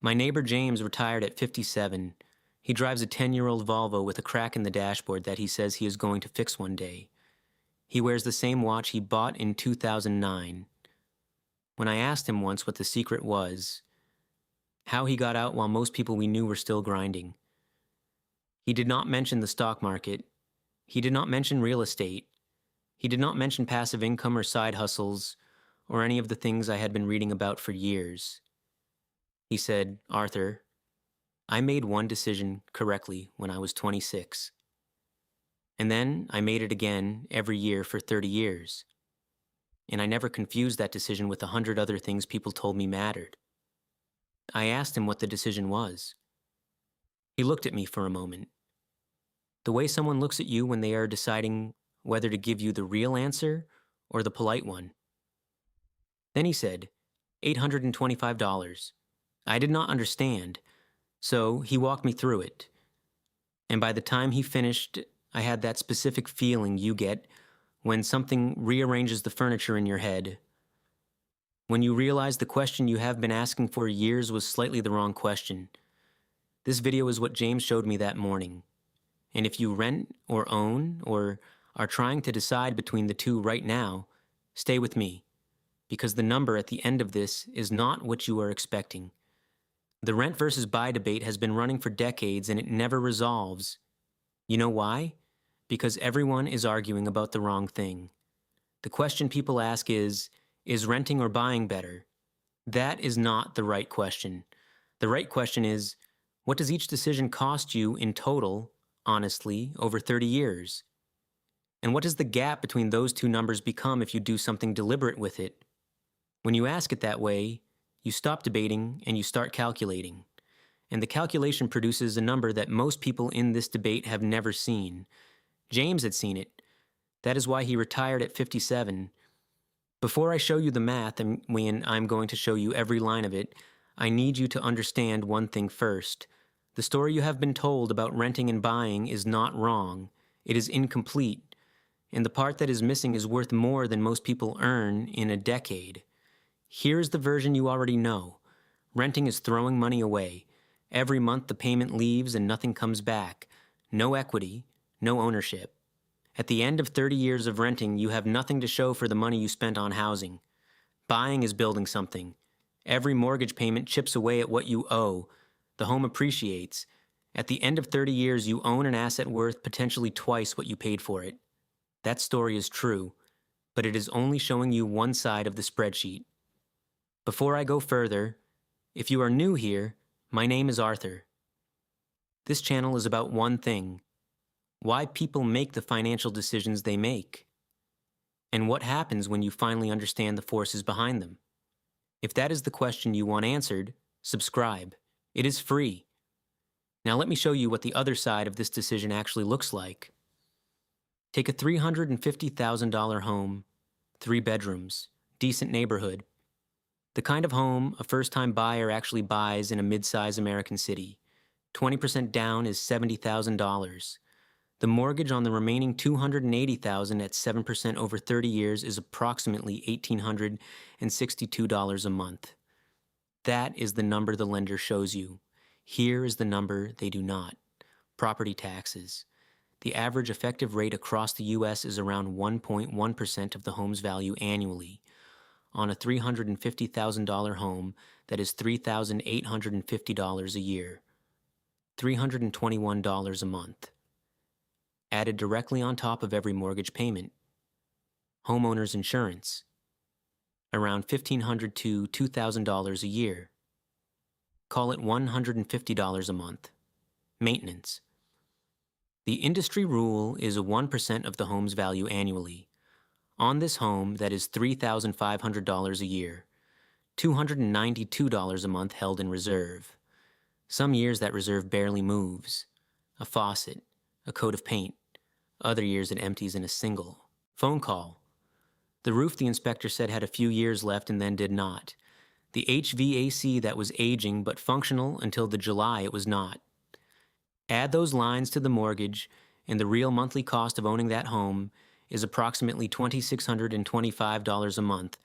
My neighbor James retired at 57. He drives a 10-year-old Volvo with a crack in the dashboard that he says he is going to fix one day. He wears the same watch he bought in 2009. When I asked him once what the secret was, how he got out while most people we knew were still grinding, he did not mention the stock market. He did not mention real estate. He did not mention passive income or side hustles or any of the things I had been reading about for years. He said, "Arthur, I made one decision correctly when I was 26. And then I made it again every year for 30 years. And I never confused that decision with 100 other things people told me mattered." I asked him what the decision was. He looked at me for a moment. The way someone looks at you when they are deciding whether to give you the real answer or the polite one. Then he said, $825. I did not understand, so he walked me through it. And by the time he finished, I had that specific feeling you get when something rearranges the furniture in your head. When you realize the question you have been asking for years was slightly the wrong question. This video is what James showed me that morning. And if you rent or own or are trying to decide between the two right now, stay with me, because the number at the end of this is not what you are expecting. The rent versus buy debate has been running for decades and it never resolves. You know why? Because everyone is arguing about the wrong thing. The question people ask is renting or buying better? That is not the right question. The right question is, what does each decision cost you in total, honestly, over 30 years? And what does the gap between those two numbers become if you do something deliberate with it? When you ask it that way, you stop debating and you start calculating. And the calculation produces a number that most people in this debate have never seen. James had seen it. That is why he retired at 57. Before I show you the math, and when I'm going to show you every line of it, I need you to understand one thing first. The story you have been told about renting and buying is not wrong. It is incomplete. And the part that is missing is worth more than most people earn in a decade. Here is the version you already know. Renting is throwing money away. Every month the payment leaves and nothing comes back. No equity, no ownership. At the end of 30 years of renting, you have nothing to show for the money you spent on housing. Buying is building something. Every mortgage payment chips away at what you owe. The home appreciates. At the end of 30 years, you own an asset worth potentially twice what you paid for it. That story is true, but it is only showing you one side of the spreadsheet. Before I go further, if you are new here, my name is Arthur. This channel is about one thing: why people make the financial decisions they make, and what happens when you finally understand the forces behind them. If that is the question you want answered, subscribe. It is free. Now let me show you what the other side of this decision actually looks like. Take a $350,000 home, 3 bedrooms, decent neighborhood. The kind of home a first-time buyer actually buys in a mid-size American city. 20% down is $70,000. The mortgage on the remaining $280,000 at 7% over 30 years is approximately $1,862 a month. That is the number the lender shows you. Here is the number they do not. Property taxes. The average effective rate across the U.S. is around 1.1% of the home's value annually. On a $350,000 home, that is $3,850 a year. $321 a month. Added directly on top of every mortgage payment. Homeowner's insurance. Around $1,500 to $2,000 a year. Call it $150 a month. Maintenance. The industry rule is 1% of the home's value annually. On this home, that is $3,500 a year. $292 a month held in reserve. Some years that reserve barely moves. A faucet, a coat of paint. Other years it empties in a single. Phone call. The roof the inspector said had a few years left and then did not. The HVAC that was aging but functional until the July it was not. Add those lines to the mortgage, and the real monthly cost of owning that home is approximately $2,625 a month,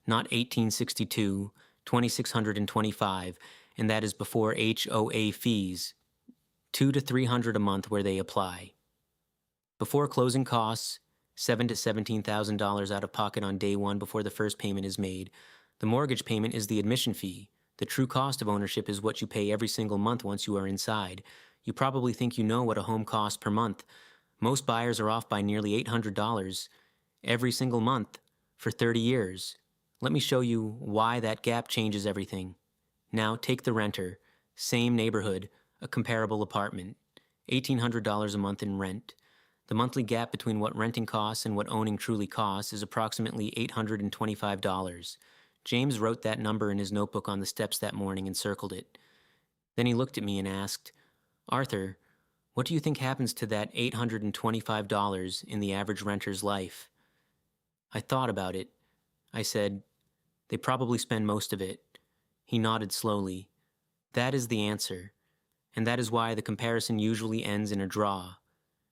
not $1,862, $2,625, and that is before HOA fees, $200 to $300 a month where they apply. Before closing costs, $7,000 to $17,000 out of pocket on day one before the first payment is made. The mortgage payment is the admission fee. The true cost of ownership is what you pay every single month once you are inside. You probably think you know what a home costs per month. Most buyers are off by nearly $800 every single month for 30 years. Let me show you why that gap changes everything. Now take the renter, same neighborhood, a comparable apartment, $1,800 a month in rent. The monthly gap between what renting costs and what owning truly costs is approximately $825. James wrote that number in his notebook on the steps that morning and circled it. Then he looked at me and asked, "Arthur, what do you think happens to that $825 in the average renter's life?" I thought about it. I said, "They probably spend most of it." He nodded slowly. That is the answer, and that is why the comparison usually ends in a draw.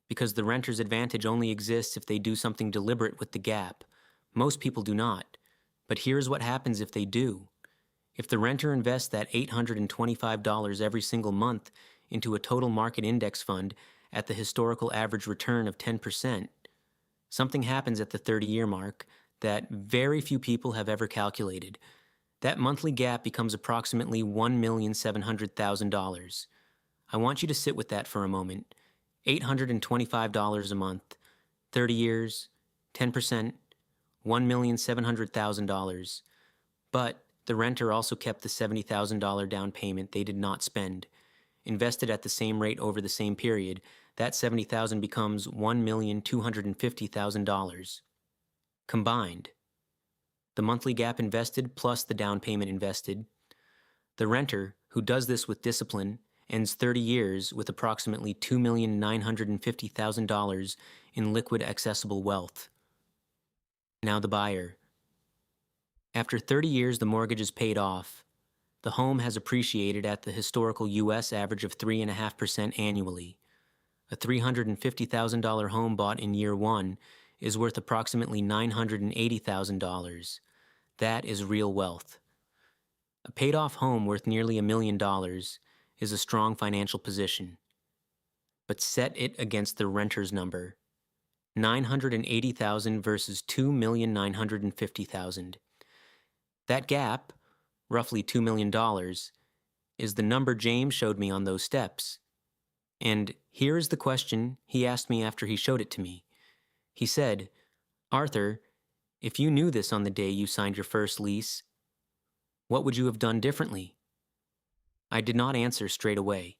Because the renter's advantage only exists if they do something deliberate with the gap. Most people do not. But here's what happens if they do. If the renter invests that $825 every single month into a total market index fund at the historical average return of 10%, something happens at the 30-year mark that very few people have ever calculated. That monthly gap becomes approximately $1,700,000. I want you to sit with that for a moment. $825 a month, 30 years, 10%, $1,700,000. But the renter also kept the $70,000 down payment they did not spend. Invested at the same rate over the same period, that $70,000 becomes $1,250,000. Combined, the monthly gap invested plus the down payment invested. The renter, who does this with discipline, ends 30 years with approximately $2,950,000 in liquid accessible wealth. Now the buyer. After 30 years, the mortgage is paid off. The home has appreciated at the historical U.S. average of 3.5% annually. A $350,000 home bought in year one is worth approximately $980,000. That is real wealth. A paid-off home worth nearly $1 million is a strong financial position. But set it against the renter's number. $980,000 versus $2,950,000. That gap, roughly $2 million, is the number James showed me on those steps. And here is the question he asked me after he showed it to me. He said, "Arthur, if you knew this on the day you signed your first lease, what would you have done differently?" I did not answer straight away,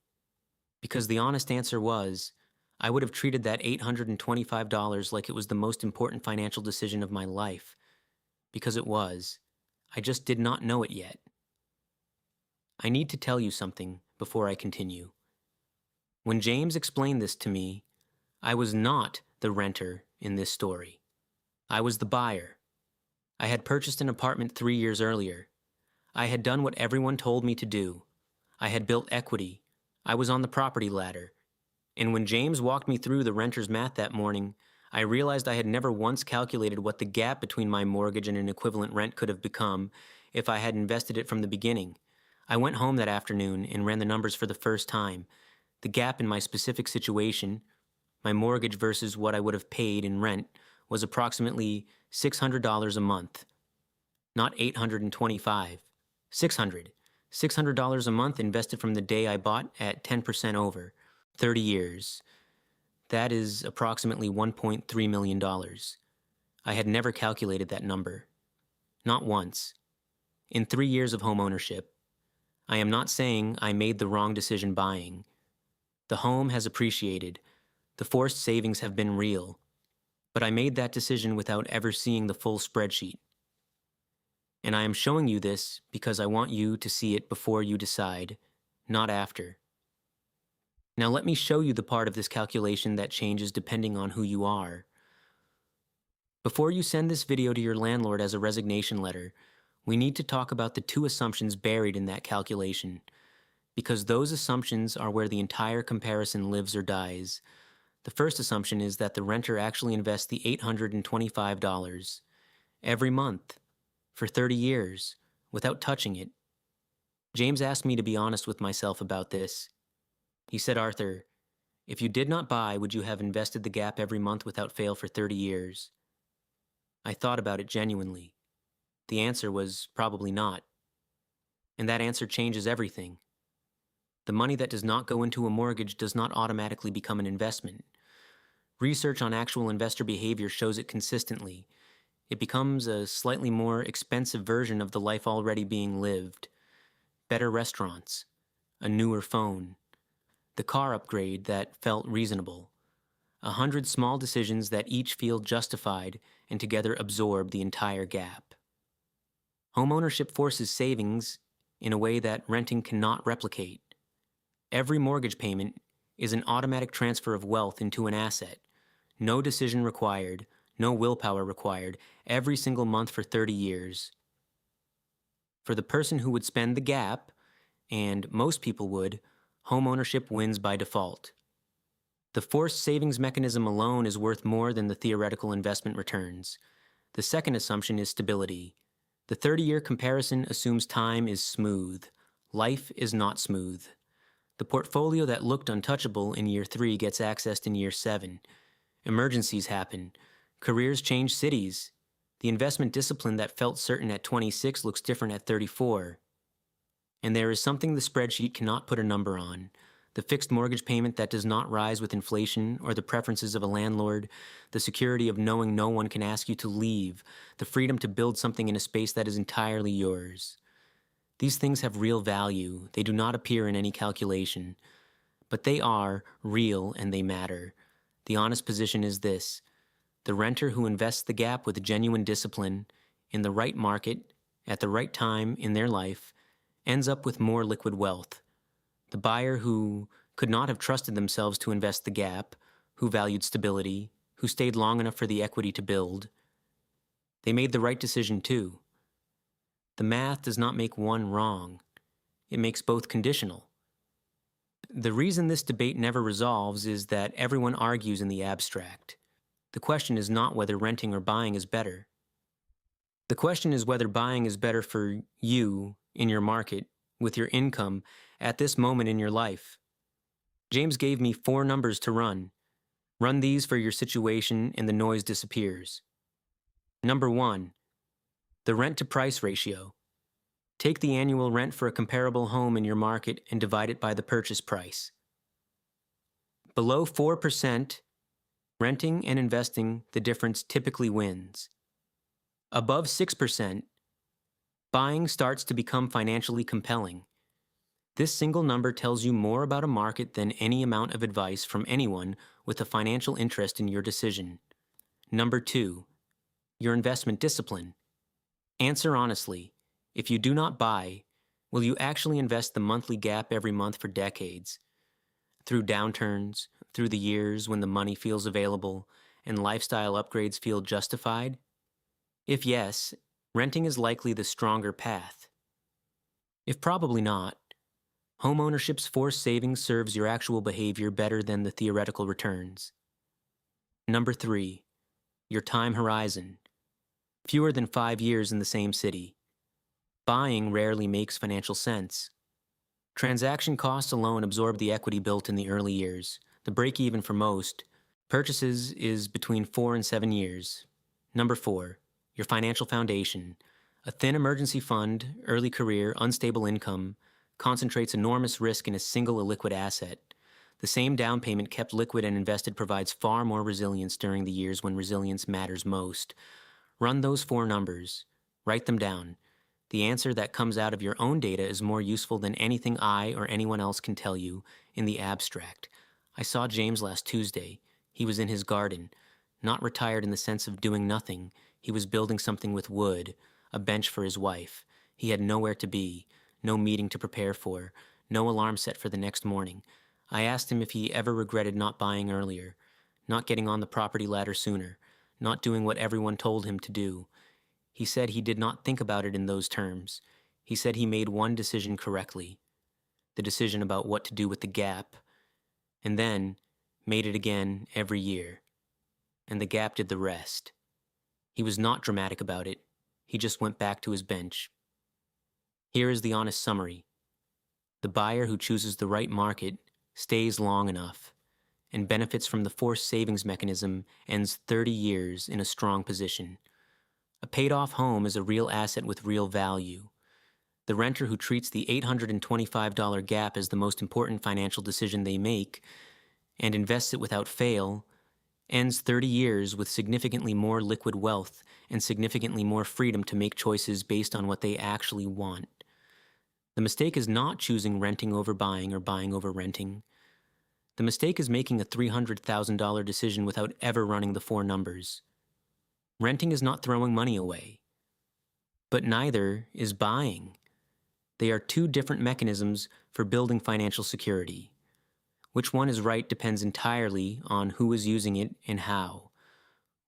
because the honest answer was, I would have treated that $825 like it was the most important financial decision of my life, because it was. I just did not know it yet. I need to tell you something before I continue. When James explained this to me, I was not the renter in this story. I was the buyer. I had purchased an apartment 3 years earlier. I had done what everyone told me to do. I had built equity. I was on the property ladder. And when James walked me through the renter's math that morning, I realized I had never once calculated what the gap between my mortgage and an equivalent rent could have become if I had invested it from the beginning. I went home that afternoon and ran the numbers for the first time. The gap in my specific situation, my mortgage versus what I would have paid in rent, was approximately $600 a month. Not $825. $600 a month invested from the day I bought at 10% over. 30 years. That is approximately $1.3 million. I had never calculated that number. Not once. In 3 years of home ownership. I am not saying I made the wrong decision buying. The home has appreciated. The forced savings have been real. But I made that decision without ever seeing the full spreadsheet. And I am showing you this because I want you to see it before you decide, not after. Now let me show you the part of this calculation that changes depending on who you are. Before you send this video to your landlord as a resignation letter, we need to talk about the 2 assumptions buried in that calculation, because those assumptions are where the entire comparison lives or dies. The first assumption is that the renter actually invests the $825 every month for 30 years without touching it. James asked me to be honest with myself about this. He said, Arthur, if you did not buy, would you have invested the gap every month without fail for 30 years? I thought about it genuinely. The answer was probably not. And that answer changes everything. The money that does not go into a mortgage does not automatically become an investment. Research on actual investor behavior shows it consistently. It becomes a slightly more expensive version of the life already being lived. Better restaurants, a newer phone, the car upgrade that felt reasonable. 100 small decisions that each feel justified and together absorb the entire gap. Homeownership forces savings in a way that renting cannot replicate. Every mortgage payment is an automatic transfer of wealth into an asset. No decision required, no willpower required, every single month for 30 years. For the person who would spend the gap, and most people would, homeownership wins by default. The forced savings mechanism alone is worth more than the theoretical investment returns. The second assumption is stability. The 30-year comparison assumes time is smooth. Life is not smooth. The portfolio that looked untouchable in year 3 gets accessed in year 7. Emergencies happen. Careers change cities. The investment discipline that felt certain at 26 looks different at 34. And there is something the spreadsheet cannot put a number on. The fixed mortgage payment that does not rise with inflation or the preferences of a landlord, the security of knowing no one can ask you to leave, the freedom to build something in a space that is entirely yours. These things have real value. They do not appear in any calculation. But they are real and they matter. The honest position is this. The renter who invests the gap with genuine discipline, in the right market, at the right time in their life, ends up with more liquid wealth. The buyer who could not have trusted themselves to invest the gap, who valued stability, who stayed long enough for the equity to build, they made the right decision too. The math does not make one wrong. It makes both conditional. The reason this debate never resolves is that everyone argues in the abstract. The question is not whether renting or buying is better. The question is whether buying is better for you, in your market, with your income, at this moment in your life. James gave me 4 numbers to run. Run these for your situation and the noise disappears. Number 1, the rent-to-price ratio. Take the annual rent for a comparable home in your market and divide it by the purchase price. Below 4%, renting and investing, the difference typically wins. Above 6%, buying starts to become financially compelling. This single number tells you more about a market than any amount of advice from anyone with a financial interest in your decision. Number 2, your investment discipline. Answer honestly. If you do not buy, will you actually invest the monthly gap every month for decades? Through downturns, through the years when the money feels available and lifestyle upgrades feel justified? If yes, renting is likely the stronger path. If probably not, homeownership's forced savings serves your actual behavior better than the theoretical returns. Number 3, your time horizon. Fewer than 5 years in the same city. Buying rarely makes financial sense. Transaction costs alone absorb the equity built in the early years. The break-even for most purchases is between 4 and 7 years. Number 4, your financial foundation. A thin emergency fund, early career, unstable income, concentrates enormous risk in a single illiquid asset. The same down payment kept liquid and invested provides far more resilience during the years when resilience matters most. Run those 4 numbers. Write them down. The answer that comes out of your own data is more useful than anything I or anyone else can tell you in the abstract. I saw James last Tuesday. He was in his garden. Not retired in the sense of doing nothing. He was building something with wood, a bench for his wife. He had nowhere to be, no meeting to prepare for, no alarm set for the next morning. I asked him if he ever regretted not buying earlier, not getting on the property ladder sooner, not doing what everyone told him to do. He said he did not think about it in those terms. He said he made one decision correctly, the decision about what to do with the gap, and then made it again every year. And the gap did the rest. He was not dramatic about it. He just went back to his bench. Here is the honest summary. The buyer who chooses the right market stays long enough and benefits from the forced savings mechanism ends 30 years in a strong position. A paid-off home is a real asset with real value. The renter who treats the $825 gap as the most important financial decision they make and invests it without fail ends 30 years with significantly more liquid wealth and significantly more freedom to make choices based on what they actually want. The mistake is not choosing renting over buying or buying over renting. The mistake is making a $300,000 decision without ever running the four numbers. Renting is not throwing money away, but neither is buying. They are two different mechanisms for building financial security. Which one is right depends entirely on who is using it and how.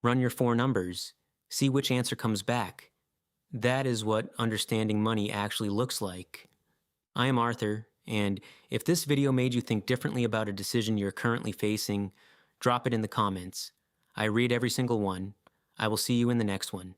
Run your four numbers. See which answer comes back. That is what understanding money actually looks like. I am Arthur, and if this video made you think differently about a decision you're currently facing, drop it in the comments. I read every single one. I will see you in the next one.